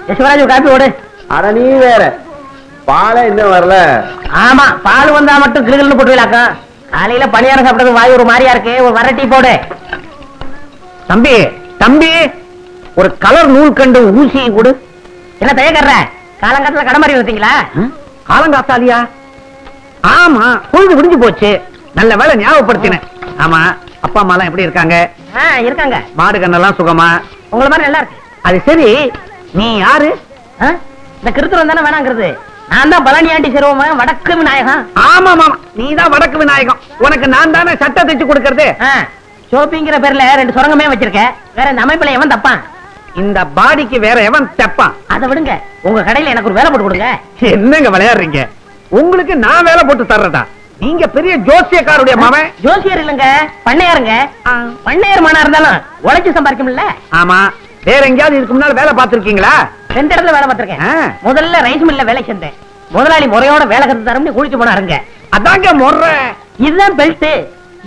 Yasuvaraj copy ஓடு. அட நீ வேற பாலை இன்னும் வரல. ஆமா, பால் வந்தா மட்டும் கிளுகிள்னு போட்டுவிலாக்கா. காலையில பணியாரம் சாப்பிட்டது வாய் ஒரு மாதிரியா இருக்கு. ஒரு வர டீ போடு. தம்பி தம்பி, ஒரு கலர் நூல் கண்டு ஊசி கொடு. என்ன தயக்கற? காலங்காலத்துல கடமாரி வந்தீங்களா? காலங்காத்தாலியா? ஆமா, பொழுது விடிஞ்சு போச்சு. நல்ல வேலை ஞாபகப்படுத்தினேன். ஆமா, அப்பா அம்மா எல்லாம் எப்படி இருக்காங்க? இருக்காங்க. மாடு கண்ணெல்லாம் சுகமா? உங்களை மாதிரி நல்லா இருக்கு. அது சரி, நீ யாரு? இந்த கிருத்துரம் தானே வேணாங்கிறது. நான் தான் பழனியாண்டி சிறுவன், வடக்கு விநாயகம். ஆமா மாமா, நீ தான் வடக்கு விநாயகம். உனக்கு நான் தானே சட்டை தைச்சு கொடுக்கறது. ஷோப்பிங்கிற பேர்ல 2 சுரங்கமே வச்சிருக்க. வேற இந்த அமைப்புல எவன் தப்பான்? இந்த பாடிக்கு வேற எவன் தப்பான்? அதை விடுங்க, உங்க கடையில எனக்கு ஒரு வேலை போட்டு கொடுங்க. என்னங்க விளையாடுறீங்க? உங்களுக்கு நான் வேலை போட்டு தர்றதா? நீங்க பெரிய ஜோசியக்காருடைய மகன். ஜோசியர் இல்லங்க, பண்ணையாருங்க. பண்ணையார் மனா இருந்தாலும் உழைச்சு சம்பாதிக்கும்ல. ஆமா, வேற எங்கயாவது இதுக்கு முன்னால வேலை பார்த்திருக்கீங்களா? 2 இடத்துல வேலை பார்த்திருக்கேன். முதல்ல ரைஸ் மில்ல வேலை செஞ்சேன். முதலாளி முறையோட வேலை கத்து தரம்னு குளிச்சு போனாருங்க. அதாங்க முறை. இதுதான் பெல்ட்,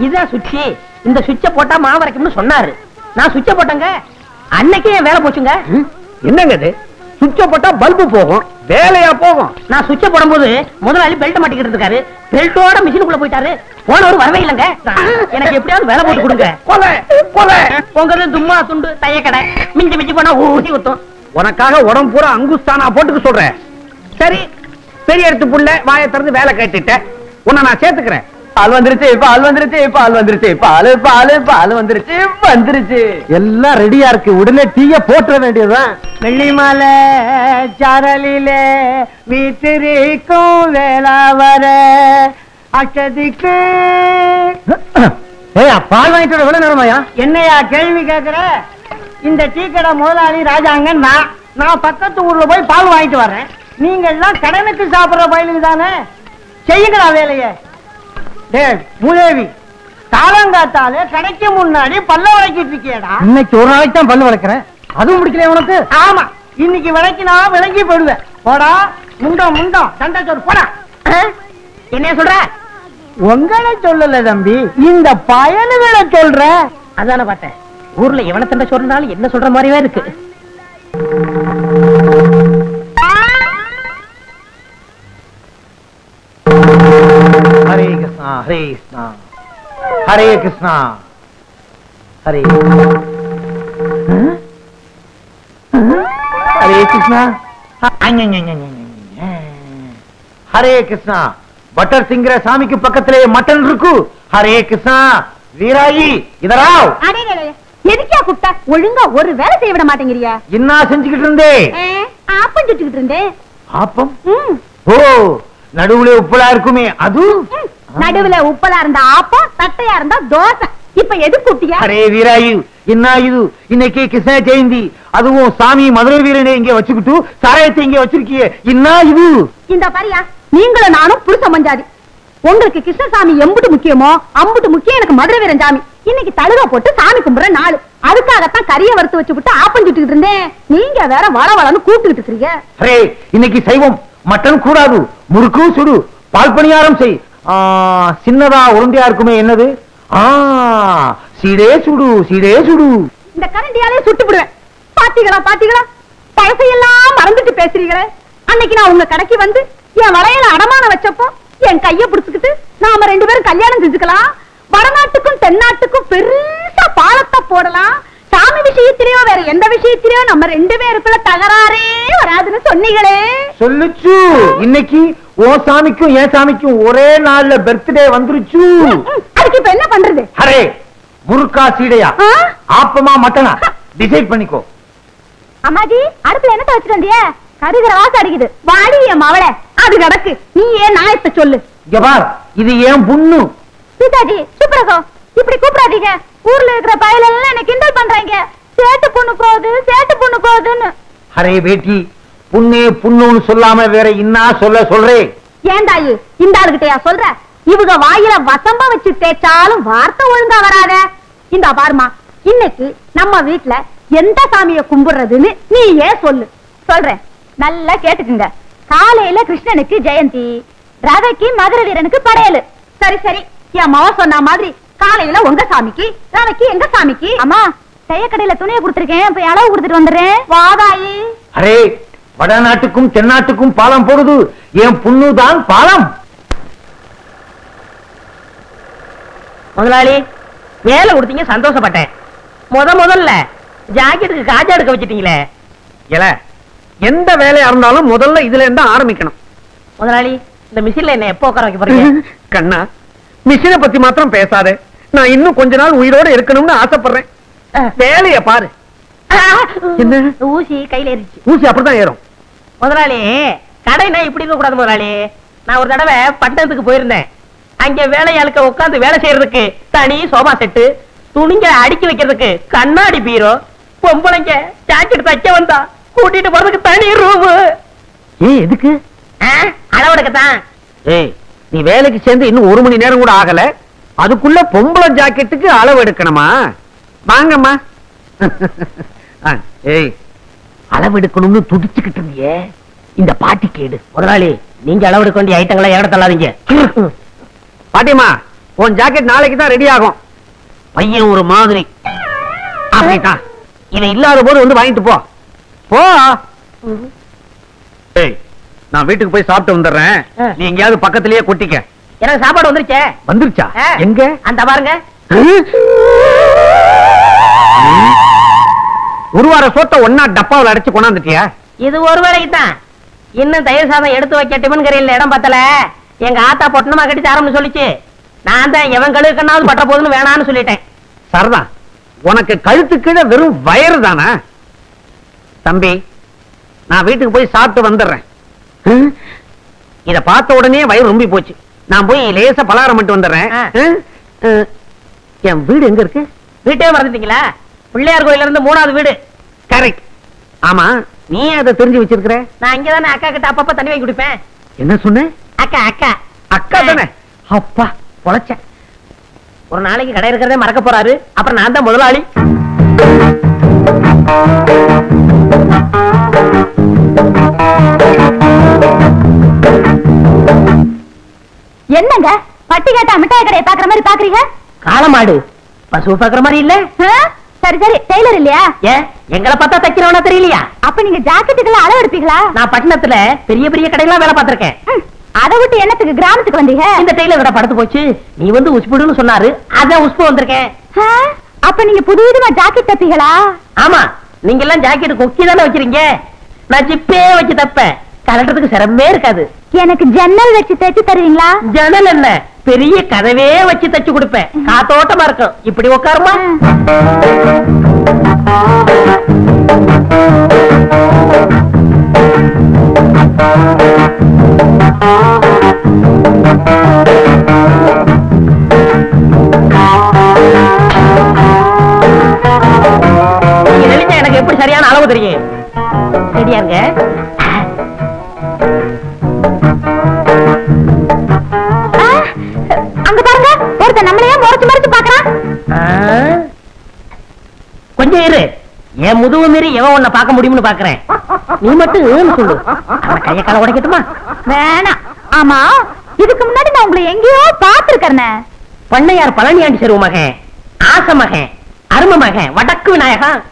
இதுதான் சுவிட்ச். இந்த சுவிட்ச போட்டா மாவு வரைக்கும்னு சொன்னாரு. நான் சுவிட்ச போட்டேங்க. அன்னைக்கே என் வேலை போச்சுங்க. என்னங்க இது? சுவிட்ச போட்டா பல்பு போகும், வேலையா போகும். நான் சுவிட்ச போடும்போது முதலாளி பெல்ட் மாட்டிக்கிட்டு இருக்காரு. பெல்ட்டோட மிஷினுக்குள்ள போயிட்டாரு. போனவர் வரவே இல்லைங்க. எனக்கு எப்படியாவது வேலை போட்டு கொடுங்க. கொலை கொலை உங்க தும்மா துண்டு தைய கடை மிஞ்சி மிஞ்சி போனா ஊசி ஊத்தும். உனக்காக உடம்பு பூரா அங்குஸ்தானா போட்டுக்க சொல்றேன். சரி, பெரிய எடுத்து புள்ள வாயை திறந்து வேலை கேட்டுட்ட. உன்னை நான் சேர்த்துக்கிறேன். பால் வந்துருச்சு, பால் வந்துருச்சு, பால் வந்துருச்சு, பால் பால் பால் வந்துருச்சு வந்துருச்சு. எல்லாம் ரெடியா இருக்கு. உடனே டீய போட்டுற வேண்டியதுதான். வெள்ளி மாலை சாரலிலே வீட்டிற்கும் வேளா வர அச்சதிக்கு. பால் வாங்கிட்டு எவ்வளவு நேரமாயா? என்னையா கேள்வி கேக்குற? இந்த டீ கடை முதலாளி ராஜாங்க. நான் பக்கத்து ஊர்ல போய் பால் வாங்கிட்டு வரேன். நீங்க எல்லாம் கடனுக்கு சாப்பிடுற பயிலுக்கு தானே. செய்யுங்களா வேலையை. மூதேவி, காலங்காத்தாலே கடைக்கு முன்னாடி பல்ல விளக்கிட்டு இருக்கியடா. இன்னைக்கு ஒரு நாளைக்கு தான் பல்லு விளக்குறேன். அதுவும் முடிக்கல உனக்கு? ஆமா, இன்னைக்கு விளக்கினா விளங்கி போடுவேன். போடா முண்டம் முண்டம் தண்டை சொல் போடா. என்ன சொல்ற? உங்களை சொல்லல தம்பி, இந்த பயனுகளை சொல்ற. அதான பார்த்தேன். ஊர்ல எவனை தண்டை சொல்றாலும் என்ன சொல்ற மாதிரியே இருக்கு. ஹரே கிருஷ்ணா ஹரே கிருஷ்ணா ஹரே கிருஷ்ணா ஹரே ஹரே கிருஷ்ணா ஹரே கிருஷ்ணா. பட்டர் சிங்கிற சாமிக்கு பக்கத்திலே மட்டன் இருக்கு. ஹரே கிருஷ்ணா. வீராயி இதராவ். எதுக்கா கூப்பிட்டா? ஒழுங்கா ஒரு வேலை செய்ய விட மாட்டேங்கிறியா? என்ன செஞ்சுக்கிட்டு இருந்தே? ஆப்பம் சுட்டுக்கிட்டு இருந்தேன். ஆப்பம்? ஓ, நடுவுல உப்பலா இருக்குமே அது? நடுவுல உப்பலா இருந்தா ஆப்பம், தட்டையா இருந்தா தோசை. இப்ப எது கூட்டியா? அரே வீராயு, என்ன இது? இன்னைக்கு கிருஷ்ண ஜெயந்தி, அதுவும் சாமி மதுரை வீரனை இங்க வச்சுக்கிட்டு சாராயத்தை இங்க வச்சிருக்கிய. என்ன இது? இந்த பாரியா, நீங்களும் நானும் புருஷ மஞ்சாதி. உங்களுக்கு கிருஷ்ணசாமி எம்புட்டு முக்கியமோ அம்புட்டு முக்கியம் எனக்கு மதுரை வீரன் சாமி. இன்னைக்கு தழுக போட்டு சாமி கும்பிடுற நாள். அதுக்காகத்தான் கறிய வறுத்து வச்சு விட்டு ஆப்பம் சுட்டுக்கிட்டு இருந்தேன். நீங்க வேற வள வளன்னு கூப்பிட்டுக்கிட்டு இருக்கீங்க. அரே, இன்னைக்கு சைவம், மட்டன் கூடாது. முறுக்கு சுடு, பால் பணியாரம் செய். சின்னதா உருண்டையா இருக்குமே, என்னது? சீடே சுடு, சீடே சுடு. இந்த கரண்டியாலே சுட்டு விடுவேன். பாத்தீங்களா பாத்தீங்களா, பழசையெல்லாம் மறந்துட்டு பேசுறீங்களே. அன்னைக்கு நான் உங்க கடைக்கு வந்து என் வளையல அடமான வச்சப்போ என் கைய பிடிச்சுக்கிட்டு நாம 2 பேரும் கல்யாணம் செஞ்சுக்கலாம், வடநாட்டுக்கும் தென்னாட்டுக்கும் பெருசா பாலத்தை போடலாம், சாமி விஷயத்திலேயோ வேற எந்த விஷயத்திலேயோ நம்ம 2 பேருக்குள்ள தகராறே வராதுன்னு சொன்னீங்களே. சொல்லுச்சு. இன்னைக்கு ஓ சாமிக்கும் என் சாமிக்கும் ஒரே நாள்ல பர்த்டே வந்துருச்சு. அதுக்கு இப்ப என்ன பண்றது? அரே, முறுக்கா சீடையா, ஆப்பமா மட்டனா, டிசைட் பண்ணிக்கோ. அம்மாஜி, அடுப்புல என்ன வச்சுட்டு வந்திய? கருகிற வாசம் அடிக்குது. வாடி என் மவளை, அது கிடக்கு. நீ ஏன் நாயத்தை சொல்லு. இங்க பார், இது ஏன் புண்ணு. சீதாஜி, சுப்ரகோ, இப்படி கூப்பிடாதீங்க. ஊர்ல இருக்கிற பயல எல்லாம் என்ன கிண்டல் பண்றாங்க. சேட்டு பொண்ணு போகுது, சேட்டு பொண்ணு போகுதுன்னு. அரே பேட்டி, புண்ணே புண்ணுன்னு சொல்லாம வேற என்ன சொல்றே? ஏண்டாயி, இந்த ஆளுகிட்டயா சொல்ற? இவங்க வாயில வசம்ப வச்சு தேய்ச்சாலும் வார்த்தை ஒழுங்கா வராத. இந்த பாருமா, இன்னைக்கு நம்ம வீட்டுல எந்த சாமிய கும்பிடுறதுன்னு நீ ஏன் சொல்லு. சொல்றேன், நல்லா கேட்டுக்குங்க. காலையில கிருஷ்ணனுக்கு ஜெயந்தி, ரவைக்கு மதுரை வீரனுக்கு படையலு. சரி சரி, என் மவ சொன்ன மாதிரி காலையில உங்க சாமிக்கு, ரவைக்கு எங்க சாமிக்கு. அம்மா, தையக்கடையில துணியை கொடுத்துருக்கேன், போய் அளவு கொடுத்துட்டு வந்துடுறேன். வாதாயி. அரே, வடநாட்டுக்கும் தென்னாட்டுக்கும் பாலம் போடுது, என் புண்ணுதான் பாலம். முதலாளி வேலை கொடுத்தீங்க, சந்தோஷப்பட்டேன். முதல்ல ஜாக்கெட்டுக்கு காஜா எடுக்க வச்சிட்டீங்களே. எந்த வேலையா இருந்தாலும் முதல்ல இதுல இருந்தா ஆரம்பிக்கணும். முதலாளி இந்த மிஷின்ல என்ன எப்போ உட்கார வைக்க போறீங்க? கண்ணா, மிஷினை பத்தி மாத்திரம் பேசாதே. நான் இன்னும் கொஞ்ச நாள் உயிரோட இருக்கணும்னு ஆசைப்படுறேன். வேலைய பாரு. என்ன ஊசி கையில ஏறிச்சு. ஊசி அப்படிதான் ஏறும். முதலாளி கடைனா இப்படி இருக்க கூடாது முதலாளி. நான் ஒரு தடவை பட்டணத்துக்கு போயிருந்தேன். அங்க வேலையாளுக்க உட்கார்ந்து வேலை செய்யறதுக்கு தனி சோபா செட்டு, துணிங்க அடுக்கி வைக்கிறதுக்கு கண்ணாடி பீரோ, பொம்பளைங்க ஜாக்கெட் தைக்க வந்தா கூட்டிட்டு போறதுக்கு தனி ரூம். எதுக்கு? அளவெடுக்கத்தான். நீ வேலைக்கு சேர்ந்து இன்னும் 1 மணி நேரம் கூட ஆகல, அதுக்குள்ள பொம்பளை ஜாக்கெட்டுக்கு அளவு எடுக்கணுமா? வாங்கம்மா. அளவு எடுக்கணும்னு துடிச்சுக்கிட்டு இருந்தியே, இந்த பாட்டி கேடு. முதலாளி நீங்க அளவெடுக்க வேண்டிய ஐட்டங்களை இடம் தள்ளாதீங்க. பாட்டிமா, உன் ஜாக்கெட் நாளைக்கு தான் ரெடி ஆகும். பையன் ஒரு மாதிரி. அப்படிதான், இவன் இல்லாத போது வந்து வாங்கிட்டு போ. போ. நான் வீட்டுக்கு போய் சாப்பிட்டு வந்துடுறேன். நீ எங்கேயாவது பக்கத்திலேயே கொட்டிக்க. எனக்கு சாப்பாடு வந்துருச்சே. வந்துருச்சா? எங்க? அந்த பாருங்க. ஒரு வார சோத்த ஒன்னா டப்பாவில் அடைச்சு கொண்டாந்துட்டியா? இது ஒரு வேளைக்கு தான். இன்னும் தயிர் சாதம் எடுத்து வைக்க டிபன் கரையில் இடம் பத்தல. எங்க ஆத்தா பொட்டணமா கட்டி ஆரம்பிச்சு சொல்லிச்சு. நான் தான் எவன் கழுவுக்கண்ணாவது பட்ட போதுன்னு வேணான்னு சொல்லிட்டேன். சரிதான், உனக்கு கழுத்து கீழே வெறும் வயறு தானே. தம்பி, நான் வீட்டுக்கு போய் சாப்பிட்டு வந்துடுறேன். இத பார்த்த உடனே வயிறு ரொம்பி போச்சு. நான் போய் லேசா பலகாரம் மட்டும் வந்துடுறேன். என் வீடு எங்க இருக்கு? வீட்டே மறந்துட்டீங்களா? பிள்ளையார் கோயில இருந்து 3வது வீடு. கரெக்ட். ஆமா, நீ அதை தெரிஞ்சு வச்சிருக்கிற? நான் இங்கதானே அக்கா கிட்ட அப்பப்ப தண்ணி வாங்கி குடிப்பேன். என்ன சொன்ன? அக்கா அக்கா அக்கா தானே? அப்பா பொழைச்ச. ஒரு நாளைக்கு கடை இருக்கிறதே மறக்க போறாரு. அப்புறம் நான் தான் முதலாளி. என்னங்க பட்டி கேட்டா மிட்டாய் கடையை பாக்குற மாதிரி பாக்குறீங்க? காளமாடு பசு பாக்குற மாதிரி இல்ல. சரி சரி, டெய்லர் இல்லையா? ஏன் எங்களை பார்த்தா தைக்கிறவனா தெரியலையா? அப்ப நீங்க ஜாக்கெட்டுக்கெல்லாம் அளவு எடுப்பீங்களா? நான் பட்டணத்துல பெரிய பெரிய கடையெல்லாம் வேலை பார்த்திருக்கேன். அதை விட்டு என்னத்துக்கு கிராமத்துக்கு வந்தீங்க? இந்த டெய்லர் கடை படுத்து போச்சு. நீ வந்து உஸ்புடுன்னு சொன்னாரு, அதான் உஸ்பு வந்திருக்கேன். அப்ப நீங்க புதுவிதமா ஜாக்கெட் தப்பீங்களா? ஆமா, நீங்க எல்லாம் ஜாக்கெட் கொக்கி தானே வச்சிருக்கீங்க. நான் ஜிப்பே வச்சு தப்பேன். கலட்டுறதுக்கு சிரமமே இருக்காது. எனக்கு ஜன்னல் வச்சு தைச்சு தருவீங்களா? ஜன்னல் என்ன, பெரிய கதவே வச்சு தைச்சு கொடுப்பேன். காத்தோட்டமா இருக்கும். இப்படி உட்காருமா. எனக்கு எப்படி சரியான அளவு தெரியும். ரெடியா இருங்க. அங்க பாருங்க, ஒருத்தன் நம்மளையே முறைச்சு முறைச்சு பாக்குறான். கொஞ்சம் இரு, என் முதுகு மீறி எவன் உன்னை பார்க்க முடியும்னு பாக்குறேன். நீ மட்டும் சொல்லு, கைய கால உடைக்கட்டுமா? வேணாம். ஆமா, இதுக்கு முன்னாடி நான் உங்களை எங்கேயோ பாத்துருக்கேன். பண்ணையார் பழனியாண்டி செருவு மகன், ஆச மகன், அரும மகன், வடக்கு விநாயகன்.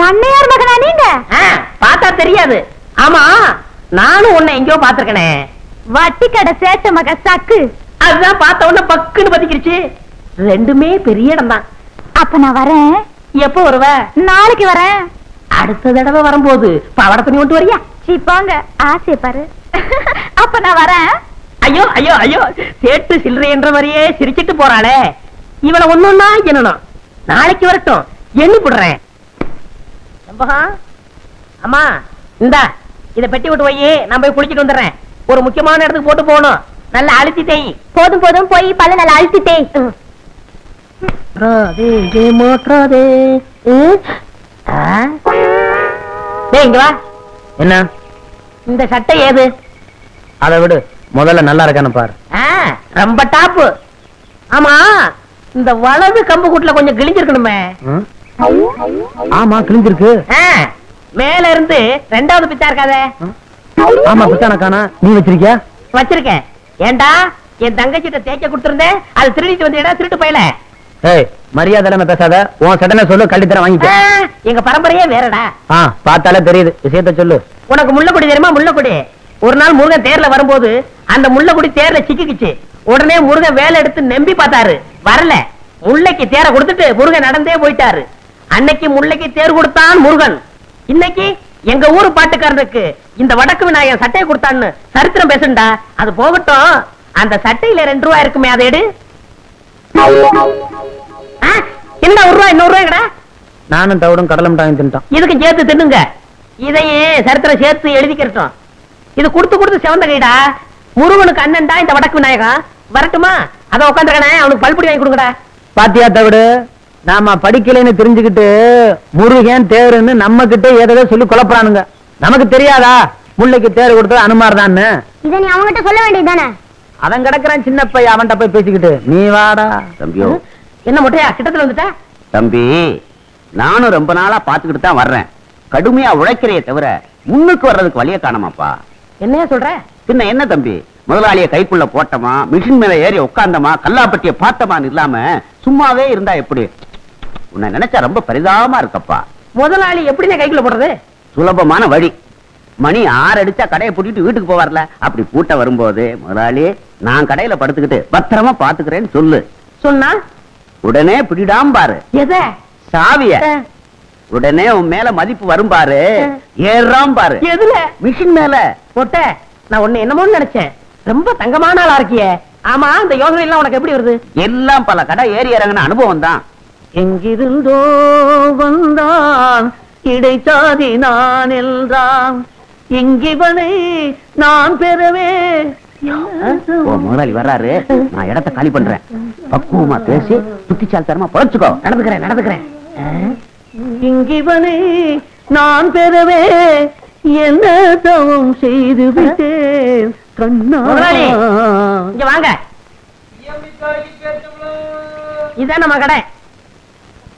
பண்ணையார் மகனா நீங்க? பார்த்தா தெரியாது. ஆமா, நானும் உன்னை எங்கேயோ பாத்துருக்கனே. வட்டி கடை சேட்டு மக சக்கு. அதுதான் பார்த்த உடனே பக்குன்னு பத்திக்கிடுச்சு. ரெண்டுமே பெரிய இடம் தான். அப்ப நான் வரேன். எப்ப வருவ? நாளைக்கு வரேன். அடுத்த தடவை வரும்போது பவட துணி கொண்டு வரியா? சீப்பாங்க, ஆசை பாரு. அப்ப நான் வரேன். ஐயோ ஐயோ ஐயோ, சேட்டு சில்லறை என்ற மாதிரியே சிரிச்சிட்டு போறாளே. இவளை ஒண்ணுன்னா என்னணும். நாளைக்கு வரட்டும், எண்ணி போடுறேன். அம்மா இந்தா, இத பெட்டி விட்டு போய் நான் போய் குளிச்சிட்டு வந்துடுறேன். ஒரு முக்கியமான இடத்துக்கு போட்டு போகணும். நல்லா அழுத்தி தேய். போதும் போதும், போய் பல்ல நல்லா அழுத்தி தேய். இங்க வா. என்ன இந்த சட்டை ஏது? அதை விடு, முதல்ல நல்லா இருக்கான்னு பாரு. ரொம்ப டாப்பு. ஆமா, இந்த வலது கம்பு கூட்டுல கொஞ்சம் கிழிஞ்சிருக்கணுமே. ஆமா, கிழிஞ்சிருக்கு. மேல இருந்து 2வது பித்தா இருக்காதே. ஆமா, பித்தான காணா. நீ வச்சிருக்கியா? வச்சிருக்கேன். ஏண்டா, என் தங்கச்சிட்ட தேய்க்க கொடுத்திருந்தேன், அது திருடிட்டு வந்தீடா திருட்டு போயல. ஏய் மரியாதை இல்லாம பேசாத, உன் சடனை சொல்லு, கள்ளித்தரம் வாங்கிக்க. எங்க பரம்பரையே வேறடா. பார்த்தாலே தெரியுது, விஷயத்த சொல்லு. உனக்கு முள்ளக்குடி தெரியுமா? முள்ளக்குடி. ஒரு நாள் முருகன் தேர்ல வரும்போது அந்த முள்ளக்குடி தேர்ல சிக்கிக்குச்சு. உடனே முருகன் வேலை எடுத்து நம்பி பார்த்தாரு, வரல. முல்லைக்கு தேரை கொடுத்துட்டு முருகன் நடந்தே போயிட்டாரு. அன்னைக்கு முல்லைக்கு தேர் கொடுத்தான் முருகன். இன்னைக்கு எங்க ஊரு பாட்டுக்காரனுக்கு இந்த வடக்கு விநாயகன் சட்டையை கொடுத்தான்னு சரித்திரம் பேசுண்டா. அது போகட்டும், அந்த சட்டையில 2 ரூபாய் இருக்குமே, அதை எடு. என்ன 1 ரூபாய்? 100 ரூபாய்டா. நானும் தவிடும் கடலும் டாயும் தின்ட்டான். இதுக்கு சேர்த்து தின்னுங்க. இதையே சரித்திரம் சேர்த்து எழுதிக்கிறோம். இது கொடுத்து கொடுத்து செவந்த கைடா. முருகனுக்கு அண்ணன்டா இந்த வடக்கு விநாயகம். வரட்டுமா? அத உட்காந்துக்கணே, அவனுக்கு பல்புடி வாங்கி கொடுங்கடா. பாத்தியா தவிடு, நாம படிக்கலைன்னு தெரிஞ்சுக்கிட்டு முருகன் தேருன்னு நம்ம கிட்ட ஏதோ சொல்லி குழப்பறானுங்க. நமக்கு தெரியாதா முல்லைக்கு தேர் கொடுத்தது அனுமார்தான்னு? இத நீ அவன்கிட்ட சொல்ல வேண்டியதுதானே? அவன் கிடக்குறான் சின்ன பையன், அவன்கிட்ட போய் பேசிக்கிட்டு நீ வாடா. தம்பியோ, என்ன மொட்டையா கிட்டத்துல வந்துட்ட? தம்பி, நானும் ரொம்ப நாளா பாத்துக்கிட்டு தான் வர்றேன். கடுமையா உழைக்கிறைய தவிர முன்னுக்கு வர்றதுக்கு வழிய காணமாப்பா. என்னையா சொல்ற? பின்ன என்ன தம்பி, முதலாளிய கைக்குள்ள போட்டமா, மிஷின் மேல ஏறி உட்கார்ந்தமா, கல்லாப்பட்டிய பார்த்தமான்னு இல்லாம சும்மாவே இருந்தா எப்படி? உன்னை நினைச்சா ரொம்ப பரிதாபமா இருக்கப்பா. முதலாளி எப்படின்னு கைக்குள்ள போடுறது? சுலபமான வழி. மணி 6 அடிச்சா கடையை பூட்டிட்டு வீட்டுக்கு போவார்ல, அப்படி பூட்ட வரும்போது முதலாளி நான் கடையில படுத்துக்கிட்டு பத்திரமா பாத்துக்கிறேன்னு சொல்லு. சொன்னா உடனே பிடிடாம பாரு எத? சாவிய. உடனே உன் மேல மதிப்பு வரும் பாரு, ஏறாம் பாரு. எதுல? மிஷின் மேல. மொட்ட, நான் உன்னை என்னமோன்னு நினைச்சேன். ரொம்ப தங்கமான ஆளா இருக்கியே. ஆமா, இந்த யோசனை எல்லாம் உனக்கு எப்படி வருது? எல்லாம் பல கடை ஏறி இறங்கின அனுபவம் தான். எங்கிருந்தோ வந்தான் இடைச்சாதி நான் என்றான், இங்கிவனை நான் பெறவே. ஓ முதலாளி வர்றாரு, நான் இடத்தை காலி பண்றேன். பக்குவமா பேசி புத்திசால் தரமா பொழைச்சுக்கோ. நடந்துக்கிறேன். இங்கிவனை நான் பெறவே என்ன தவம் செய்து விட்டேன் கண்ணா. முதலாளி, இங்க வாங்க. இதான் நம்ம கடை.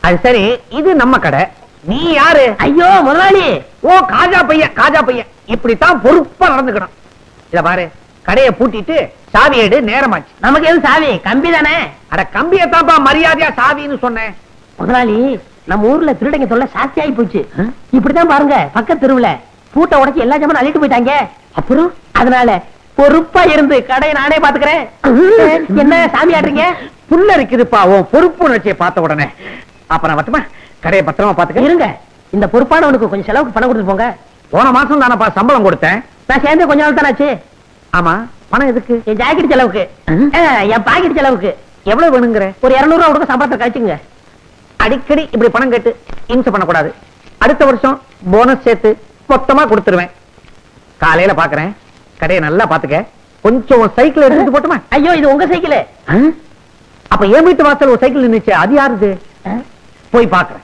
அது சரி, இது நம்ம கடை. நீ யாரு? ஐயோ முதலாளி. ஓ காஜா பையன். இப்படித்தான் பொறுப்பா நடந்துக்கணும். இத பாரு, கடையை பூட்டிட்டு சாவி எடு, நேரமாச்சு. நமக்கு எது சாவி? கம்பி தானே. அட கம்பியத்தான்ப்பா மரியாதையா சாவின்னு சொன்னேன். முதலாளி, நம்ம ஊர்ல திருடங்க தொல்லை சாஸ்தி ஆகி போச்சு. இப்படிதான் பாருங்க, பக்கத்து தெருவுல பூட்டை உடைச்சு எல்லா ஜாமான் அள்ளிட்டு போயிட்டாங்க. அப்புறம் அதனால பொறுப்பா இருந்து கடையை நானே பாத்துக்கிறேன். என்ன சாமி ஆடுறீங்க? புல்ல இருக்குதுப்பா உன் பொறுப்பு உணர்ச்சியை பார்த்த உடனே. அப்ப நான் மட்டுமா கடையை பத்திரமா பாத்துக்க. இருங்க, இந்த பொறுப்பானவனுக்கு கொஞ்சம் செலவுக்கு பணம் கொடுத்து போங்க. போன மாசம் தானப்பா சம்பளம் கொடுத்தேன். நான் சேர்ந்து கொஞ்ச நாள் தானாச்சு. ஆமா, பணம் எதுக்கு? என் ஜாக்கெட் செலவுக்கு, என் பாக்கெட் செலவுக்கு. எவ்வளவு வேணுங்கிற? ஒரு 200 ரூபா கொடுக்க சம்பளத்தை கழிச்சுங்க. அடிக்கடி இப்படி பணம் கேட்டு இம்சை பண்ணக்கூடாது. அடுத்த வருஷம் போனஸ் சேர்த்து மொத்தமா கொடுத்துருவேன். காலையில பாக்குறேன், கடையை நல்லா பாத்துக்க. கொஞ்சம் சைக்கிள் எடுத்துட்டு போட்டுமா? ஐயோ, இது உங்க சைக்கிள். அப்ப என் வீட்டு வாசல் ஒரு சைக்கிள் நின்னுச்சு, அது யாருது? போய் பாக்குறேன்.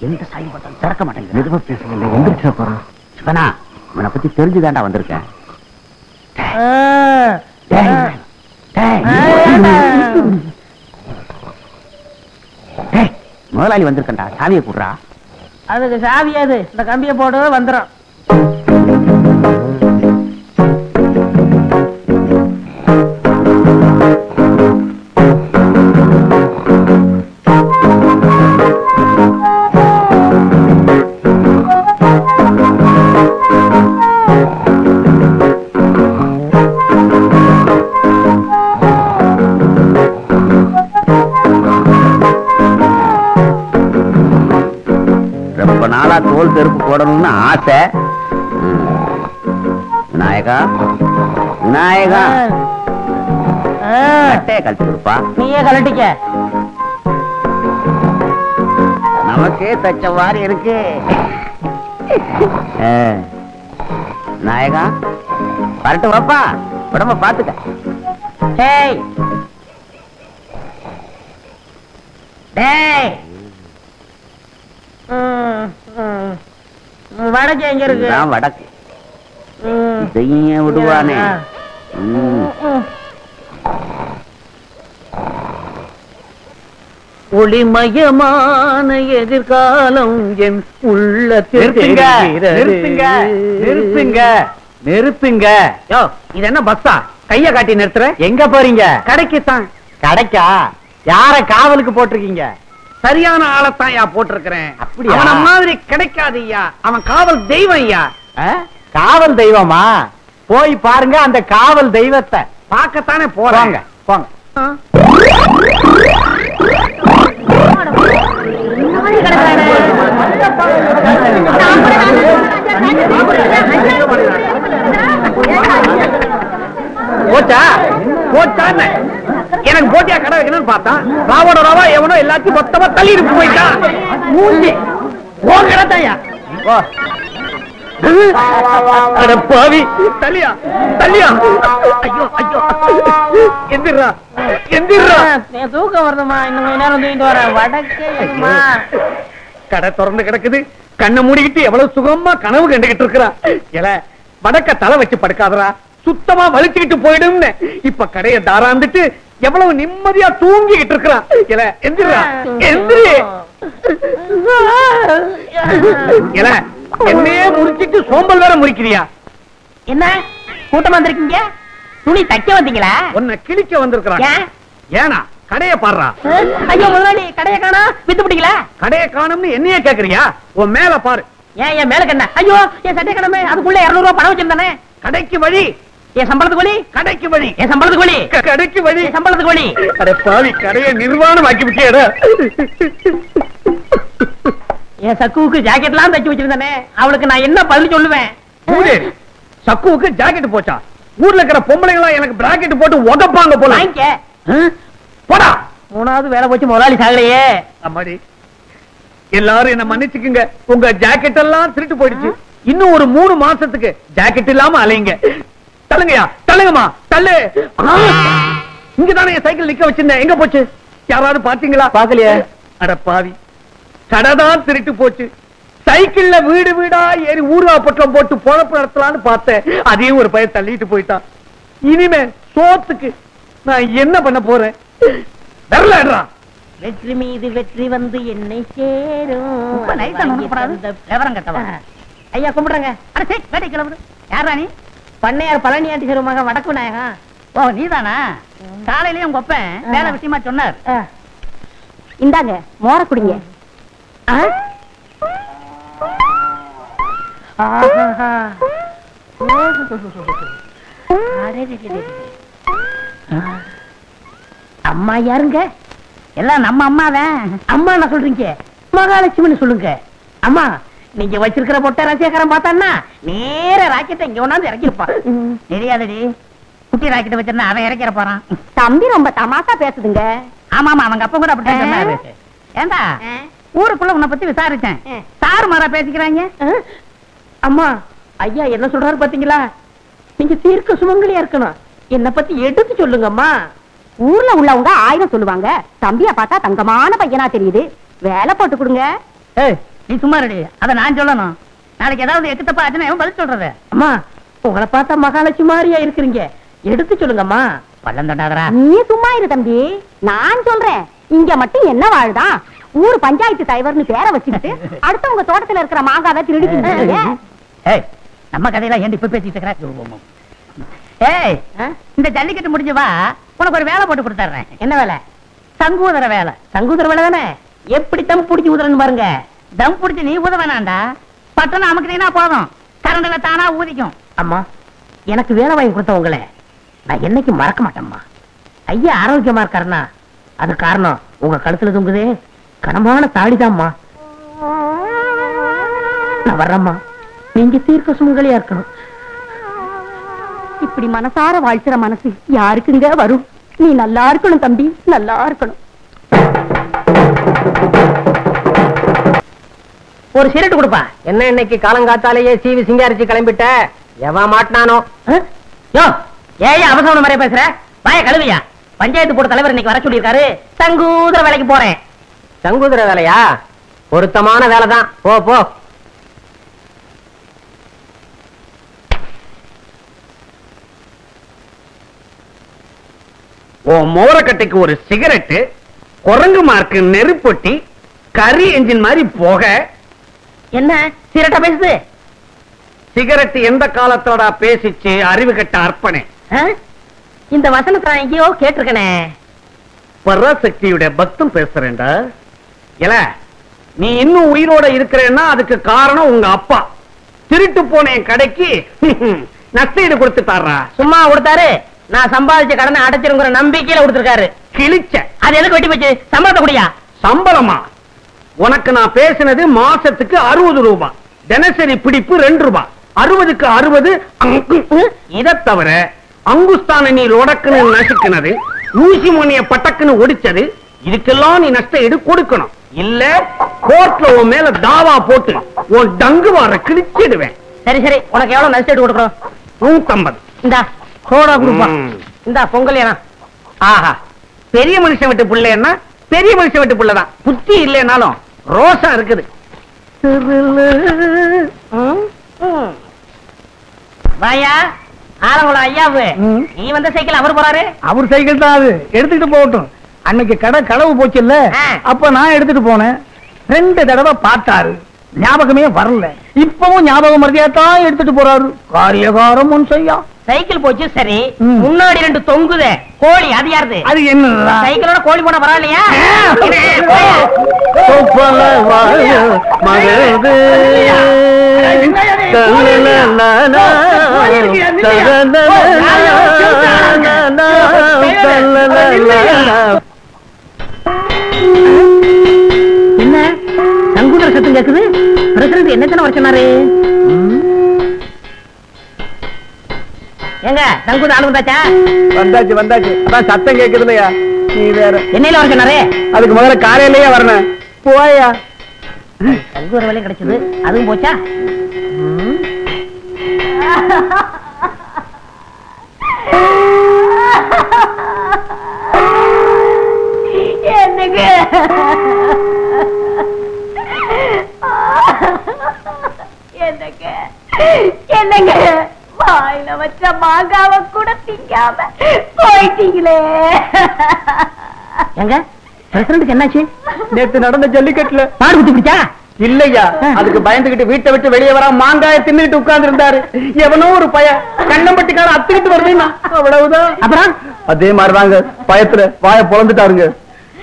எந்த சாய் பார்த்தாலும் திறக்க மாட்டேங்குது. மெதுவா பேசுங்க, எந்திரிச்சா போறான். சிவனா, உன்னை பத்தி தெரிஞ்சுதாண்டா வந்திருக்கேன். முதலாளி வந்திருக்கா, சாவியை கூடுறா. அதுக்கு சாவியாது, இந்த கம்பியை போடு வந்துடும். தோல் செருப்பு போடணும்னு ஆசை. விநாயகா விநாயகா கட்டையை கழட்டி கொடுப்பா. நீயே கலட்டிக்க. நமக்கே தச்ச மாதிரி இருக்கு. விநாயகா வரட்டு வாப்பா, உடம்ப பாத்துக்க. டேய் டேய் வடக்கு எங்க இருக்கு? வடக்கு செய்ய விடுவானே. ஒளிமயமான எதிர்காலம் என் உள்ளத்தில். நிறுத்துங்க. யோ, இது என்ன பஸ்ஸா? கைய காட்டி நிறுத்துற. எங்க போறீங்க? கடைக்குத்தான். கடைக்கா? யார காவலுக்கு போட்டிருக்கீங்க? சரியான ஆளத்தான் யா போட்டிருக்கிறேன். அப்படியா? அவன மாதிரி கிடைக்காது ஐயா. அவன் காவல் தெய்வம் ஐயா. காவல் தெய்வமா? போய் பாருங்க அந்த காவல் தெய்வத்தை. பார்க்கத்தானே போறாங்க. போங்க. போச்சா போச்சான்னு எனக்கு போட்டியா கடை வைக்கணும்னு பார்த்தான். ராவோட ராவா எவனோ எல்லாத்தையும் மொத்தமா தள்ளி இருக்கு போயிட்டான். மூஞ்சி ஓ கடத்தாயா. அட பாவி, தள்ளியா தள்ளியா. ஐயோ ஐயோ, எந்திரா எந்திரா. தூக்கம் வருதுமா, இன்னும் கொஞ்ச நேரம் தூங்கிட்டு வரேன். வடக்கே கடை திறந்து கிடக்குது. கண்ணை மூடிக்கிட்டு எவ்வளவு சுகமா கனவு கண்டுகிட்டு இருக்கிறா. எல வடக்க தலை வச்சு படுக்காதரா, சுத்தமா வலிச்சுக்கிட்டு போயிடும்னு இப்ப கடையை தாராந்துட்டு எவ்வளவு நிம்மதியா தூங்கிக்கிட்டு இருக்கிறா. எல எந்திரா எந்திரி. எல என்னையே முறிச்சிட்டு சோம்பல் வேற முறிக்கிறியா? என்ன கூட்டம் வந்திருக்கீங்க? துணி தைக்க வந்தீங்களா? உன்னை கிழிக்க வந்திருக்கிறாங்க. ஏனா கடைய பாடுறா. ஐயோ முதலாளி, கடையை காணா, வித்து பிடிக்கல. கடைய காணும்னு என்னையே கேக்குறியா? உன் மேல பாரு. ஏன் என் மேல கண்ண? ஐயோ என் சட்டை கடமை, அதுக்குள்ள 200 ரூபாய் பணம் வச்சிருந்தானே. கடைக்கு வழி. என் சம்பளத்துக்கு வழி. கடைக்கு வழி. என் சம்பளத்துக்கு வழி. கடைக்கு வழி. என் சம்பளத்துக்கு வழி. அட பாவி, கடையை நிர்வாணம் ஆக்கி விட்டியடா. என் சக்குவுக்கு ஜாக்கெட்லாம் தைச்சு வச்சிருந்தானே, அவளுக்கு நான் என்ன பதில் சொல்லுவேன்? சக்குவுக்கு ஜாக்கெட் போச்சா? ஊர்ல இருக்கிற பொம்பளைங்களா எனக்கு பிராக்கெட் போட்டு உதப்பாங்க போல. வாங்கிக்க. போடா. 3வது வேலை போச்சு, முதலாளி சாகலையே. அம்மாடி, எல்லாரும் என்ன மன்னிச்சுக்குங்க. உங்க ஜாக்கெட் எல்லாம் திருட்டு போயிடுச்சு. இன்னும் ஒரு 3 மாசத்துக்கு ஜாக்கெட் இல்லாம அலைங்க. தள்ளுங்கயா, தள்ளுங்கம்மா, தள்ளு. இங்கதானே என் சைக்கிள் நிக்க வச்சிருந்தேன். எங்க போச்சு? யாராவது பாத்தீங்களா? பாக்கலையே. அட பாவி, கடைதான் திருட்டு போச்சு. சைக்கிள்ல வீடு வீடா ஏறி ஊர்வா பட்டம் போட்டு பொழப்பு நடத்தலான்னு பார்த்தேன். அதையும் ஒரு பையன் தள்ளிட்டு போயிட்டான். இனிமே சோத்துக்கு நான் என்ன பண்ண போறேன்? வரலடா. வெற்றி மீது வெற்றி வந்து என்னை சேரும். விவரம் கட்டவா? ஐயா கும்பிடுறங்க. அரசே வேட்டை கிளம்புது. யாரா நீ? பண்ணையார் பழனியாண்டி சிறு மகன் வடக்கு விநாயகம். ஓ நீதானா? காலையிலயும் உங்க அப்பன் வேலை விஷயமா சொன்னார். இந்தாங்க மோர குடிங்க. அம்மா யாருங்க? எல்லாம் நம்ம அம்மாதான். அம்மா என்ன சொல்றீங்க? மகாலட்சுமின்னு சொல்லுங்க. அம்மா நீங்க வச்சிருக்கிற மொட்டை ரசிகரம் பார்த்தான்னா நேர ராக்கெட்டை இங்க ஒண்ணாந்து இறக்கிருப்பான். தெரியாதடி, குட்டி ராக்கெட்டை வச்சிருந்தா அவன் இறக்கிற போறான். தம்பி ரொம்ப தமாசா பேசுதுங்க. ஆமா ஆமா, அவங்க அப்பா கூட அப்படித்தான் சொன்னாரு. ஏண்டா ஊருக்குள்ள உன்னை பத்தி விசாரிச்சேன். சார் மாரா பேசிக்கிறாங்க. அம்மா ஐயா என்ன சொல்றாரு பாத்தீங்களா? நீங்க தீர்க்க சுமங்கலியா இருக்கணும். என்ன பத்தி எடுத்து சொல்லுங்கம்மா. ஊர்ல உள்ளவங்க 1000 சொல்லுவாங்க. தம்பியா பார்த்தா தங்கமான பையனா தெரியுது. வேலை போட்டு கொடுங்க. நீ சும்மா ரெடி, அத நான் சொல்லணும். நாளைக்கு ஏதாவது எட்டு தப்பா ஆச்சுன்னா பதில் சொல்றது. அம்மா உங்களை பார்த்தா மகாலட்சுமி மாதிரியா இருக்கிறீங்க. எடுத்து சொல்லுங்கம்மா. பள்ளம் தண்டாதரா. நீ சும்மா இரு தம்பி, நான் சொல்றேன். இங்க மட்டும் என்ன வாழ்தான்? ஊர் பஞ்சாயத்து தலைவர்னு பேரை வச்சுக்கிட்டு அடுத்தவங்க தோட்டத்துல இருக்கிற மாங்காவை திருடிக்கிட்டு. நம்ம கதையெல்லாம் ஏன் இப்ப பேசிட்டு இருக்கிற? ஏய், இந்த ஜல்லிக்கட்டு முடிஞ்சு வா, உனக்கு ஒரு வேலை போட்டு கொடுத்துறேன். என்ன வேலை? சங்கூதர வேலை. சங்கூதர வேலை தானே? எப்படி தம் பிடிச்சி ஊதுறன்னு பாருங்க. தம் பிடிச்சி நீ ஊத வேணாண்டா, பட்டணம் அமுக்கினா போதும், கரண்டில் தானா ஊதிக்கும். அம்மா எனக்கு வேலை வாங்கி கொடுத்தவங்கள நான் என்னைக்கு மறக்க மாட்டேம்மா. ஐயா ஆரோக்கியமா இருக்காருன்னா அது காரணம் உங்க கழுத்துல தொங்குதே கனமான தாடிதாம்மா. நான் வர்றேம்மா. நீங்க தீர்க்க சுமங்கலியா இருக்கணும். இப்படி மனசார வாழ்த்துற மனசு யாருக்குங்க வரும்? நீ நல்லா இருக்கணும் தம்பி, நல்லா இருக்கணும். ஒரு சிரட்டு கொடுப்பா. என்ன இன்னைக்கு காலங்காத்தாலேயே சீவி சிங்காரிச்சு கிளம்பிட்ட? எவன் மாட்டினானோ? யோ, ஏன் அவசரம் மாதிரியே பேசுற? வாய கழுவியா? பஞ்சாயத்து போர்டு தலைவர் இன்னைக்கு வர சொல்லியிருக்காரு. சங்கூதர வேலைக்கு போறேன். சங்கூதர வேலையா? பொருத்தமான வேலைதான். போ போ. மோரக்கட்டைக்கு ஒரு சிகரெட்டு, குரங்கு மார்க்கு நெருப்பொட்டி, கரி என்ஜின் மாதிரி போக. என்ன சிரட்டா பேசுது? சிகரெட் எந்த காலத்தோட பேசிச்சு? அறிவு கட்ட அர்ப்பணே. இந்த வசனத்தை நான் எங்கேயோ கேட்டிருக்கனே. பராசக்தியுடைய பக்தம் பேசுறேன்டா. இல்ல, நீ இன்னும் உயிரோட இருக்கிறேன்னா அதுக்கு காரணம் உங்க அப்பா. திருட்டு போன என் கடைக்கு நஷ்டஈடு கொடுத்துட்டாரா? சும்மா கொடுத்தாரு. நான் சம்பாதிச்ச கடனை அடைச்சிருங்கிற நம்பிக்கையில கொடுத்திருக்காரு. கிழிச்ச. அது எதுக்கு வெட்டி போச்சு? சம்பளத்தை குடியா? சம்பளமா? உனக்கு நான் பேசினது மாசத்துக்கு 60 ரூபாய், தினசரி பிடிப்பு 2 ரூபாய். 60க்கு 60. இதை தவிர அங்குஸ்தான நீ லொடக்குன்னு நசுக்கினது, ஊசி மணிய பட்டக்குன்னு ஒடிச்சது, இதுக்கெல்லாம் நீ நஷ்ட ஈடு கொடுக்கணும். இல்ல கோர்ட்ல உன் மேல தாவா போட்டு உன் டங்கு வார கிழிச்சிடுவேன். சரி சரி, உனக்கு எவ்வளவு நஷ்ட ஈடு கொடுக்கணும்? 150. இந்தா கோடா கொடுப்பா. இந்தா பொங்கல். ஏனா ஆஹா, பெரிய மனுஷன் விட்டு பிள்ளைன்னா பெரிய மனுஷன் விட்டு பிள்ளைதான். புத்தி இல்லைனாலும் ரோசம் இருக்குது. வாயா ஆலங்குளம் ஐயாவு. நீ வந்த சைக்கிள் அவர் போறாரு. அவர் சைக்கிள் தான் அது, எடுத்துட்டு போகட்டும். அன்னைக்கு கடை களவு போச்சு இல்ல, அப்ப நான் எடுத்துட்டு போனேன். 2 தடவை பார்த்தாரு, ஞாபகமே வரல. இப்பவும் ஞாபகம் மறதியாத்தான் எடுத்துட்டு போறாரு. காரியகாரம் ஒன் செய்யா. சைக்கிள் போச்சு சரி, முன்னாடி 2 தொங்குதே கோழி, அது யாருது? அது என்ன? சைக்கிளோட கோழி போனா பரவாயில்லையா? என்ன சங்கூதர சத்தம் கேக்குது? பிரசிடண்ட் என்னத்தன வர சொன்னாரு? எங்க சங்கூத ஆளு வந்தாச்சா? வந்தாச்சு வந்தாச்சு. அதான் சத்தம் கேக்குது இல்லையா? நீ வேற என்னையில வர சொன்னாரு? அதுக்கு முதல்ல காலையிலேயே வரணும். போயா. சங்கூத வேலையும் கிடைச்சது, அதுவும் போச்சா? என்னங்க என்னங்க என்னங்க வாயில வச்ச மாங்காவ கூட திங்காம போயிட்டீங்களே. எங்க பிரசிடண்ட்க்கு என்னாச்சு? நேத்து நடந்த ஜல்லிக்கட்டுல மாடு குத்தி பிடிச்சா? இல்லையா, அதுக்கு பயந்துகிட்டு வீட்டை விட்டு வெளியே வர மாங்காய தின்னுட்டு உட்கார்ந்து இருந்தாரு. எவனோ ஒரு பய கண்ணம்பட்டிக்கார அத்துக்கிட்டு வருதுன்னா அவ்வளவுதான். அப்புறம் அதே மாதிரிதாங்க, பயத்துல வாய பொழந்துட்டாருங்க.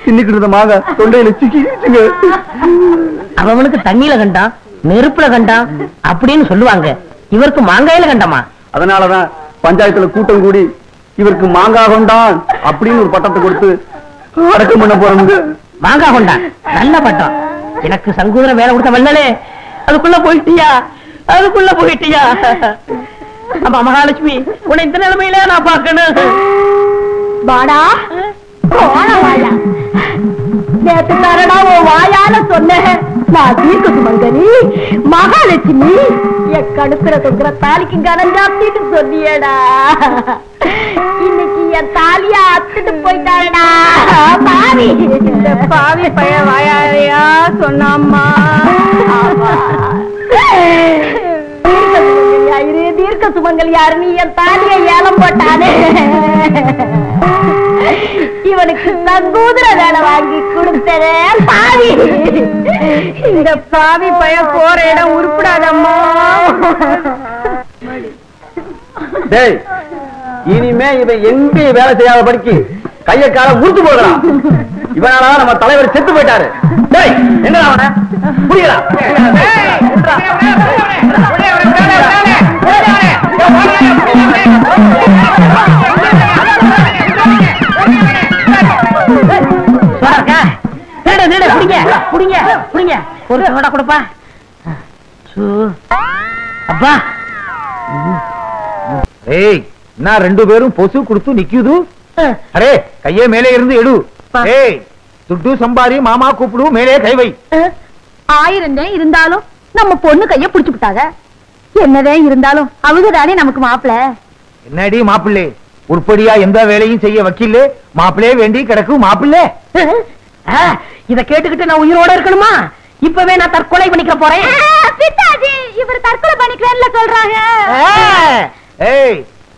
தின்னுக்கிட்டு இருந்த மாங்காய் தொண்டையில சிக்கிச்சுங்க. அவனுக்கு தண்ணியில கண்டான், நெருப்புல கண்டான் அப்படின்னு சொல்லுவாங்க. இவருக்கு மாங்காயில கண்டமா? அதனாலதான் பஞ்சாயத்துல கூட்டம் கூடி இவருக்கு மாங்காய் கொண்டான் அப்படின்னு ஒரு பட்டத்தை கொடுத்து அடக்கம் பண்ண போறாங்க. மாங்காய் கொண்டான், நல்ல பட்டம். எனக்கு சங்கூதர வேலை கொடுத்த வல்லலே, அதுக்குள்ள போயிட்டியா? அதுக்குள்ள போயிட்டியா? அம்மா மகாலட்சுமி, உன்னை இந்த நிலைமையில நான் பார்க்கணும். வாடா வாயா, நேத்து தரடா உன் வாயால சொன்னேன். நான் தீர்க்க சுமங்கலி மகாலட்சுமி, என் கடுப்புல தொங்குற தாலிக்கு கனஞ்சாத்திட்டு சொன்னியடா. இன்னைக்கு என் தாலியா அத்துட்டு போயிட்டாடா பாவி. இந்த பாவி பைய வாயாலையா சொன்னாம்மா. தீர்க்க சுமங்கல் யாரு? நீ என் தாலியை ஏலம் போட்டானே, இவனுக்கு சங்கூதர வேலை வாங்கி கொடுத்ததே பாவி. இந்த பாவி பைய போற இடம் உருப்படாதம்மா. டேய், இனிமே இவன் எங்க வேலை செய்யாத படிக்கு கைய கால உறுத்து போடுறான். இவனால நம்ம தலைவர் செத்து போயிட்டாரு. டேய், என்ன அவன புரியல? ஒரு சோடா கொடுப்பா. அப்பா ஏய் நான் 2 பேரும் பொசு கொடுத்து நிக்குது. அரே கையே மேலே இருந்து எடு. ஏய் துட்டு சம்பாரி மாமா கூப்பிடு, மேலே கை வை. 1000 இருந்தாலும் நம்ம பொண்ணு கைய புடிச்சு விட்டாங்க. என்னதே இருந்தாலும் அவங்க தானே நமக்கு மாப்பிள. என்னடி மாப்பிள்ளை, உருப்படியா எந்த வேலையும் செய்ய வக்கீல்ல மாப்பிளே வேண்டி கிடக்கு மாப்பிள்ளை. இத கேட்டுக்கிட்டு நான் உயிரோட இருக்கணுமா? இப்பவே நான் தற்கொலை பண்ணிக்க போறேன். பிதாஜி இவர் தற்கொலை பண்ணிக்கிறேன்னு சொல்றாங்க. ஏய்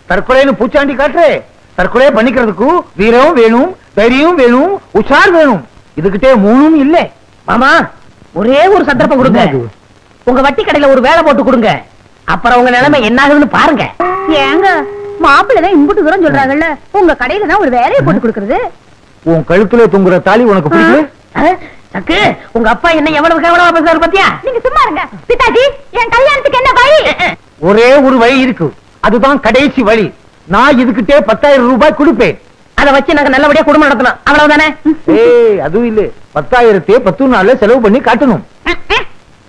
தற்கொலைன்னு பூச்சாண்டி காட்டுறே. தற்கொலை பண்ணிக்கிறதுக்கு வீரம் வேணும், தைரியம் வேணும், உஷார் வேணும். இதுகிட்டே 3ம் இல்ல. மாமா ஒரே ஒரு சந்தர்ப்பம் கொடுங்க. உங்க வட்டி கடையில ஒரு வேலை போட்டு கொடுங்க. அப்புறம் உங்க நிலைமை என்ன ஆகுதுன்னு பாருங்க. ஏங்க மாப்பிள்ளை இம்புட்டு தூரம் சொல்றாங்கல்ல, உங்க கடையில தான் ஒரு வேலையை போட்டு கொடுக்கறது. உன் கழுத்துல தொங்குற தாலி உனக்கு பிடிக்கல? சக்கு உங்க அப்பா என்ன எவ்வளவு கேவலமா பேசுறாரு பாத்தியா? நீங்க சும்மா இருங்க. பிதாஜி என் கல்யாணத்துக்கு என்ன வழி? ஒரே ஒரு வழி இருக்கு, அதுதான் கடைசி வழி. நான் இதுகிட்டே 10,000 ரூபாய் கொடுப்பேன். அதை வச்சு நாங்க நல்லபடியா குடும்பம் நடத்தணும், அவ்வளவுதானே? ஏய் அதுவும் இல்ல, 10,000 10 நாள்ல செலவு பண்ணி காட்டணும்.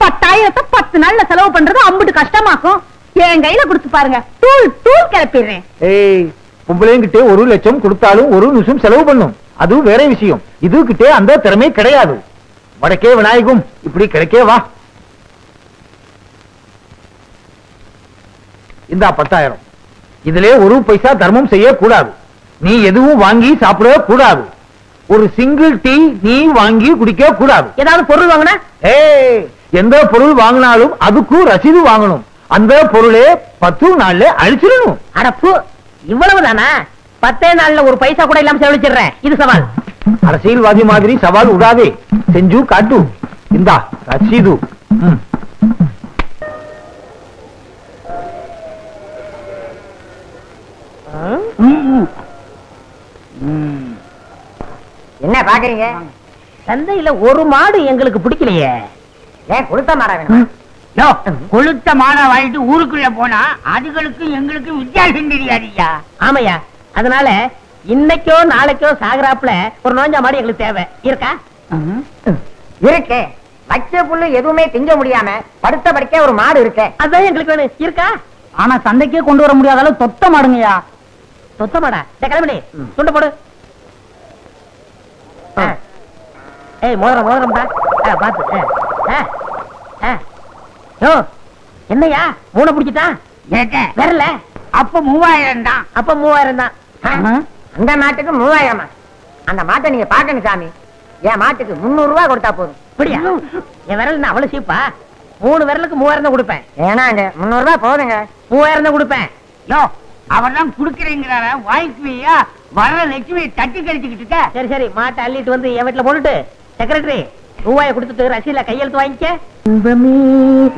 10,000 10 நாள்ல செலவு பண்றது அம்புட்டு கஷ்டமாக்கும். என் கையில கொடுத்து பாருங்க, தூள் தூள் கிளப்பிடுறேன். ஏய் பொம்பளைங்கிட்டே 1 லட்சம் கொடுத்தாலும் 1 நிமிஷம் செலவு பண்ணும், அதுவும் வேற விஷயம். இதுகிட்டே அந்த திறமை கிடையாது. வடக்கே விநாயகம் இப்படி கிடைக்கே வா. இந்த 10,000 இதுல 1 பைசா தர்மம் செய்ய கூடாது. நீ எதுவும் வாங்கி சாப்பிட கூடாது. ஒரு சிங்கிள் டீ நீ வாங்கி குடிக்க கூடாது. ஏதாவது பொருள் வாங்கினா ஏய் எந்த பொருள் வாங்கினாலும் அதுக்கு ரசீது வாங்கணும். அந்த பொருளே 10 நாள்ல அழிச்சிடணும். அடப்பு இவ்வளவுதானா? 10 நாள்ல ஒரு பைசா கூட இல்லாம செலவழிச்சிடுறேன். இது சவால். அரசியல்வாதி மாதிரி சவால் விடாதே, செஞ்சு காட்டு. இந்தா ரசீது. என்ன பாக்குறீங்க? சந்தையில ஒரு மாடு எங்களுக்கு பிடிக்கலையே. ஏன் கொளுத்த மாடா வேணும்? கொளுத்த மாடா வாங்கிட்டு ஊருக்குள்ள போனா அதுகளுக்கு எங்களுக்கு வித்தியாசம் தெரியாதுயா. ஆமையா, அதனால இன்னைக்கோ நாளைக்கோ சாகராப்புல ஒரு நோஞ்சா மாடு எங்களுக்கு தேவை. இருக்கா? இருக்கு. வச்ச புல்லு எதுவுமே திங்க முடியாம படுத்த படுக்க ஒரு மாடு இருக்கு. அதான் எங்களுக்கு வேணும். இருக்கா? ஆனா சந்தைக்கே கொண்டு வர முடியாத அளவு தொத்த மாடுங்கய்யா. சொத்த மாடா? கிளம்பி துண்ட போடு. ஏய் மோதிரம்டா பாத்து. என்னையா 3 பிடிச்சிட்டா? வரல. அப்ப 3000 தான். அப்ப 3000 தான். அந்த மாட்டுக்கு 3000. அந்த மாட்டை நீங்க பாக்கணும் சாமி. என் மாட்டுக்கு 300 ரூபாய் கொடுத்தா போதும். அப்படியா? என் விரல் அவ்வளவு சீப்பா? 3 விரலுக்கு 3000 தான் கொடுப்பேன். ஏனாங்க 300 ரூபாய் போதுங்க. 3000 தான் கொடுப்பேன். அவர் தான் குடுக்கறேங்கிறார வாய்க்குவியா? வர லட்சுமி தட்டி கழிச்சுக்கிட்டு இருக்க. சரி சரி, மாட்டை அள்ளிட்டு வந்து என் வீட்டுல போட்டுட்டு செக்ரட்டரி ரூபாயை கொடுத்துட்டு ரசீல கையெழுத்து வாங்கிக்க.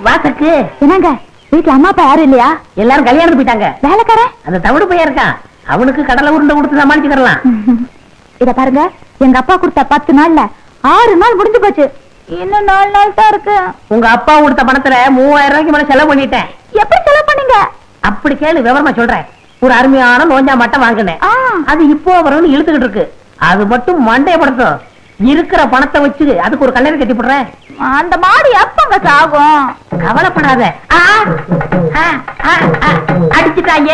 வாசக்கு என்னங்க வீட்டுல அம்மா அப்பா யாரும் இல்லையா? எல்லாரும் கல்யாணம் போயிட்டாங்க. வேலைக்கார அந்த தவிடு பையன் இருக்கான், அவனுக்கு கடலை உருண்டை கொடுத்து சமாளிச்சுக்கலாம். இத பாருங்க, எங்க அப்பா கொடுத்த 10 நாள்ல 6 நாள் முடிஞ்சு போச்சு. இன்னும் 4 நாள் தான் இருக்கு. உங்க அப்பா கொடுத்த பணத்துல 3000 ரூபாய்க்கு மேல செலவு பண்ணிட்டேன். எப்படி செலவு பண்ணீங்க? அப்படி கேளு, விவரமா சொல்றேன். ஒரு அருமையான நோஞ்சா மட்டும் வாங்கினேன். அது இப்போ வரும்னு இழுத்துக்கிட்டு இருக்கு. அது மட்டும் மண்டையப்படுத்தும். இருக்கிற பணத்தை வச்சு அதுக்கு ஒரு கல்யாணம் கட்டி போடுறேன். அந்த மாடு எப்பங்க சாகும்? கவலைப்படாத. அடிச்சுட்டாங்க.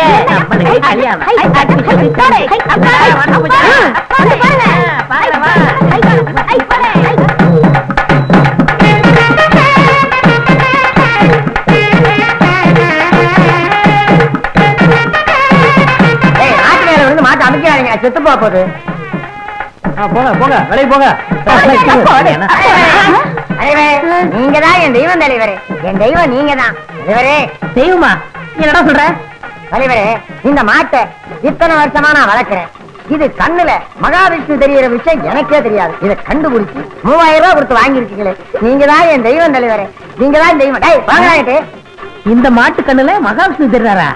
மாட்டு அமைக்காதீங்க, செத்து போகுது. போங்க போங்க வேலைக்கு போங்க. நீங்க தான் என் தெய்வம் தலைவரே. என் தெய்வம் நீங்க தான் தலைவரே. தெய்வமா? என்னடா சொல்ற? தலைவரே, இந்த மாட்டை இத்தனை வருஷமா நான் வளர்க்கிறேன். இது கண்ணுல மகாவிஷ்ணு தெரியற விஷயம் எனக்கே தெரியாது. இதை கண்டுபிடிச்சு 3000 ரூபாய் கொடுத்து வாங்கிருக்கீங்களே, நீங்க தான் என் தெய்வம் தலைவரே. நீங்க தான் தெய்வம். டேய் வாங்கிட்டு. இந்த மாட்டு கண்ணுல மகாவிஷ்ணு தெரியாரா?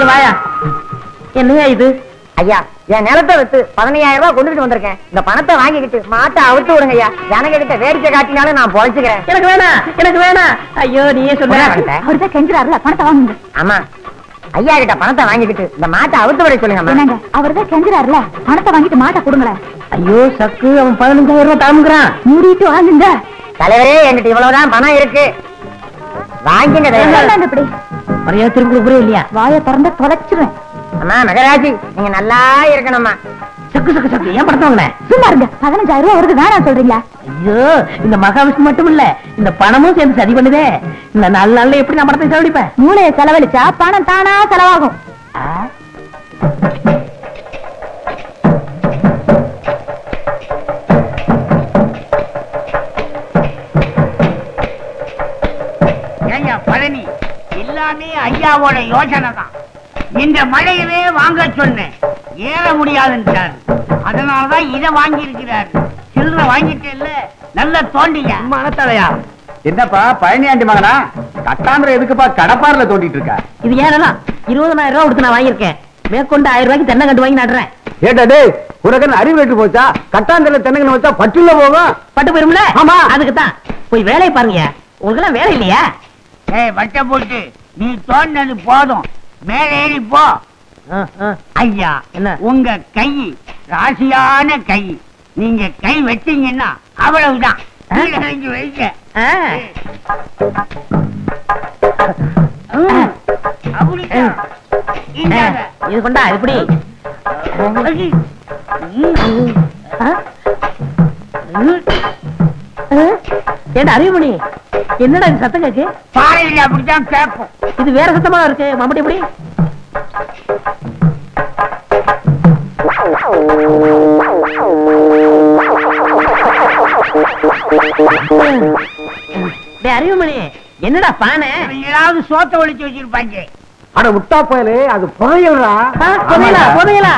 வாயா, என்னையா இது? ஐயா, என் நிலத்தை வித்து 15000 ரூபாய் கொண்டுட்டு வந்திருக்கேன். இந்த பணத்தை வாங்கிக்கிட்டு மாட்டை அவுத்து விடுங்க ஐயா. எனக்கு கிட்ட வேடிக்கை காட்டினாலும் நான் பொழைச்சுக்கிறேன். எனக்கு வேணாம், எனக்கு வேணாம். ஐயோ நீயே சொல்ற. அவர்தான் கெஞ்சுறாருல, பணத்தை வாங்குங்க. ஆமா ஐயா கிட்ட பணத்தை வாங்கிக்கிட்டு இந்த மாட்டை அவுத்து விட சொல்லுங்க. அவர்தான் செஞ்சுறாருல, பணத்தை வாங்கிட்டு மாட்டை கொடுங்களேன். ஐயோ சக்கு, அவன் 15,000 ரூபாய் தாமுங்கிறான். மூடிட்டு வாங்குங்க. தலைவரே, என்கிட்ட இவ்வளவுதான் பணம் இருக்கு, வாங்கிங்க தலைவர். இப்படி மரியாதை திரும்பி கொடுக்குறே இல்லையா? வாயை திறந்து தொலைச்சிருவேன். அம்மா மகராஜி, நீங்க நல்லா இருக்கணும்மா. சக்கு சக்கு சக்கு, ஏன் பணத்தை வாங்கின? சும்மா இருங்க. 15,000 ரூபாய் வருது, வேணாம் சொல்றீங்களா? ஐயோ, இந்த மகாவிஷ்ணு மட்டும் இல்ல, இந்த பணமும் சேர்ந்து சதி பண்ணுதே. இந்த 4 நாள்ல எப்படி நான் பணத்தை செலவழிப்பேன்? மூளையை செலவழிச்சா பணம் தானா செலவாகும். பழனி எல்லாமே ஐயாவோட யோசனை தான். இந்த மழையவே வாங்க சொன்னேன், ஏற முடியாதுன்றார். அதனாலதான் இதை வாங்கி இருக்கிறார். சில்லற வாங்கிட்டு இல்ல, நல்ல தோண்டிங்க. மனத்தலையா என்னப்பா பழனி ஆண்டி மகனா? கட்டாந்திர எதுக்குப்பா கடப்பாறுல தோண்டிட்டு இருக்க? இது ஏன்னா 20,000 ரூபாய் கொடுத்து நான் வாங்கியிருக்கேன். மேற்கொண்டு 1000 ரூபாய்க்கு தென்னை கண்டு வாங்கி நடுறேன். ஏட்டா உனக்கு அறிவு வெட்டு போச்சா? கட்டாந்திர தென்னங்கன்னு வச்சா பட்டுல போகும். பட்டு போயிரும்ல? ஆமா. அதுக்கு தான் போய் வேலையை பாருங்க. உங்களுக்கு எல்லாம் வேலை இல்லையா? வட்ட போட்டு நீ தோண்டது போதும், மேல ஏறி போ. ஐயா, என்ன? உங்க கை ராசியான கை. நீங்க கை வச்சீங்கன்னா அவ்வளவுதான். வைங்க. இது கொண்டா எப்படி? ஏண்டா அறிவுமணி, என்னடா இது சத்தம் கேக்கு? பாறையில் அப்படித்தான் கேட்கும். இது வேற சத்தமா இருக்கு. மம்பட்டி எப்படி? அறிவுமணி, என்னடா பானை? ஏதாவது சோத்த ஒழிச்சு வச்சிருப்பாங்க. அட விட்டா போயலே, அது புதையலா? புதையலா? புதையலா?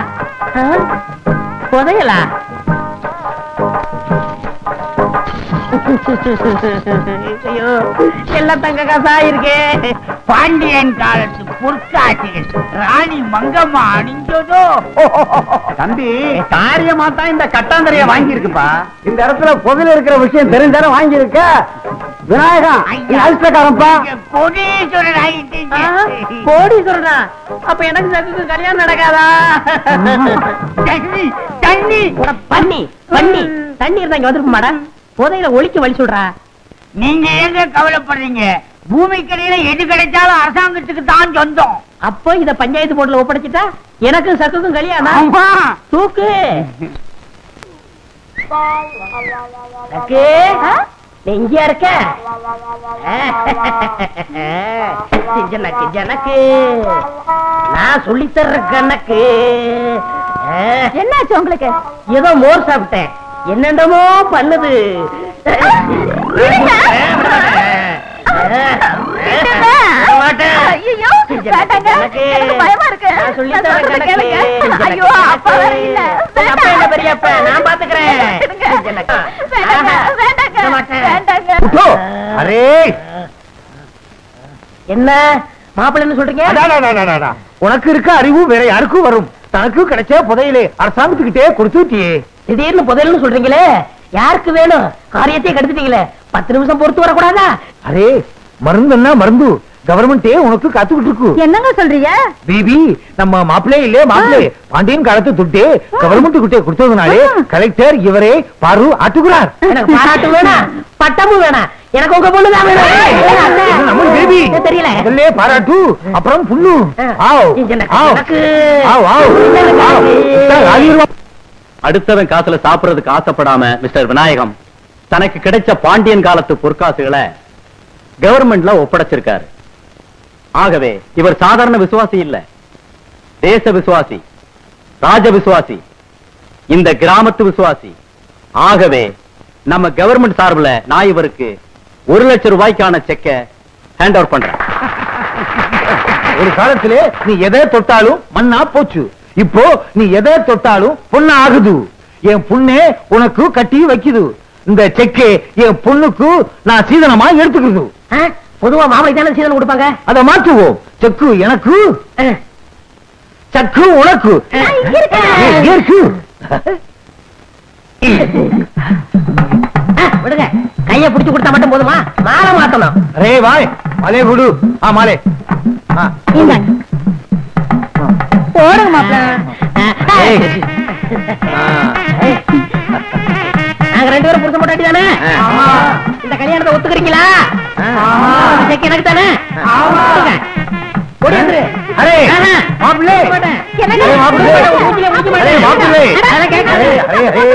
புதையலா? ஐயோ, எல்லாம் தங்க காசா இருக்கே. பாண்டியன் காலத்து பொற்காட்சிகள் ராணி மங்கம்மா அணிஞ்சதோ. தம்பி, காரியமா தான் இந்த கட்டாந்தரைய வாங்கி இருக்குப்பா. இந்த இடத்துல புதையல இருக்கிற விஷயம் தெரிஞ்சாலும் வாங்கி இருக்க. விநாயகம் அதிர்ஷ்டக்காரன்பா. கோடீஸ்வரன் ஆகிட்டீங்க. கோடீஸ்வரனா? அப்ப எனக்கு சகுக்கு கல்யாணம் நடக்காதா? தண்ணி தண்ணி பண்ணி பண்ணி தண்ணி இருந்தா இங்க வந்துருக்க மாடா. புதையில ஒழிக்க வழி சொல்றா. நீங்க எங்க கவலைப்படுறீங்க? பூமிக்கரையில எது கிடைச்சாலும் அரசாங்கத்துக்கு தான் சொந்தம். அப்போ இத பஞ்சாயத்து போர்டுல ஒப்படைச்சிட்டா எனக்கும் சக்குக்கும் கல்யாணம். தூக்கு. எங்கயா இருக்க? ஜனக்கு நான் சொல்லி தர்ற கணக்கு. என்னாச்சு உங்களுக்கு? ஏதோ மோர் சாப்பிட்டேன், என்னென்னமோ பண்ணுது. என்ன மாப்பிள்ளை சொல்றீங்க? உனக்கு இருக்க அறிவு வேற யாருக்கும் வரும். தனக்கு கிடைச்ச புதையிலே அரசாங்கத்துக்கிட்டே கொடுத்துட்டியே. திடீர்னு புதையல்னு சொல்றீங்களே, யாருக்கு வேணும்? காரியத்தை கெடுத்துட்டீங்களே, 10 நிமிஷம் பொறுத்து வரக்கூடாதா? அரே, மருந்துன்னா மருந்து கவர்மெண்டே உனக்கு காத்துக்கிட்டு இருக்கு. என்னங்க சொல்றீங்க? பிபி, நம்ம மாப்பிள்ளை இல்லே மாப்பிள்ளை பாண்டியன் காலத்து துட்டு கவர்மெண்ட் கிட்டே கொடுத்ததுனாலே கலெக்டர் இவரே பாரு ஆட்டுகிறார். எனக்கு பாராட்டு வேணாம், பட்டமும் வேணாம், எனக்கு உங்க பொண்ணுதான் வேணும். நம்ம பேபி தெரியல. முதல்ல பாராட்டு, அப்புறம் புண்ணு. ஆவ் ஆவ் ஆவ். அடுத்தவன் காசுல சாப்பிடுறதுக்கு ஆசைப்படாம மிஸ்டர் விநாயகம் தனக்கு கிடைச்ச பாண்டியன் காலத்து பொற்காசுகளை கவர்மெண்ட்ல ஒப்படைச்சிருக்காரு. ஆகவே இவர் சாதாரண விசுவாசி இல்ல, தேச விசுவாசி, ராஜ விசுவாசி, இந்த கிராமத்து விசுவாசி. ஆகவே நம்ம கவர்மெண்ட் சார்பில் நான் இவருக்கு 1 லட்சம் ரூபாய்க்கான செக்கை ஹேண்ட் ஓவர் பண்றேன். ஒரு காலத்திலே நீ எதை தொட்டாலும் மண்ணா போச்சு, இப்போ நீ எதை தொட்டாலும் பொண்ணு ஆகுது. என் பொண்ணே உனக்கு கட்டி வைக்குது. இந்த செக்கே என் பொண்ணுக்கு நான் சீதனமா எடுத்துக்குது. பொதுவா மாமலை தானே சீதனம் கொடுப்பாங்க, அதை மாற்றுவோம். செக்கு எனக்கு, சக்கு உனக்கு. விடுங்க, கைய பிடிச்சு கொடுத்தா மட்டும் போதுமா? மாலை மாத்தணும். அரே வாய், மாலை குடு. மாலை போடுங்க மாப்பிள்ள. நாங்க 2 பேரும் புருஷ போட்டாட்டி தானே இந்த கல்யாணத்தை ஒத்துக்கிறீங்களா? எனக்கு தானே மாப்பிள்ளை என்னங்க? மாப்பிள்ளை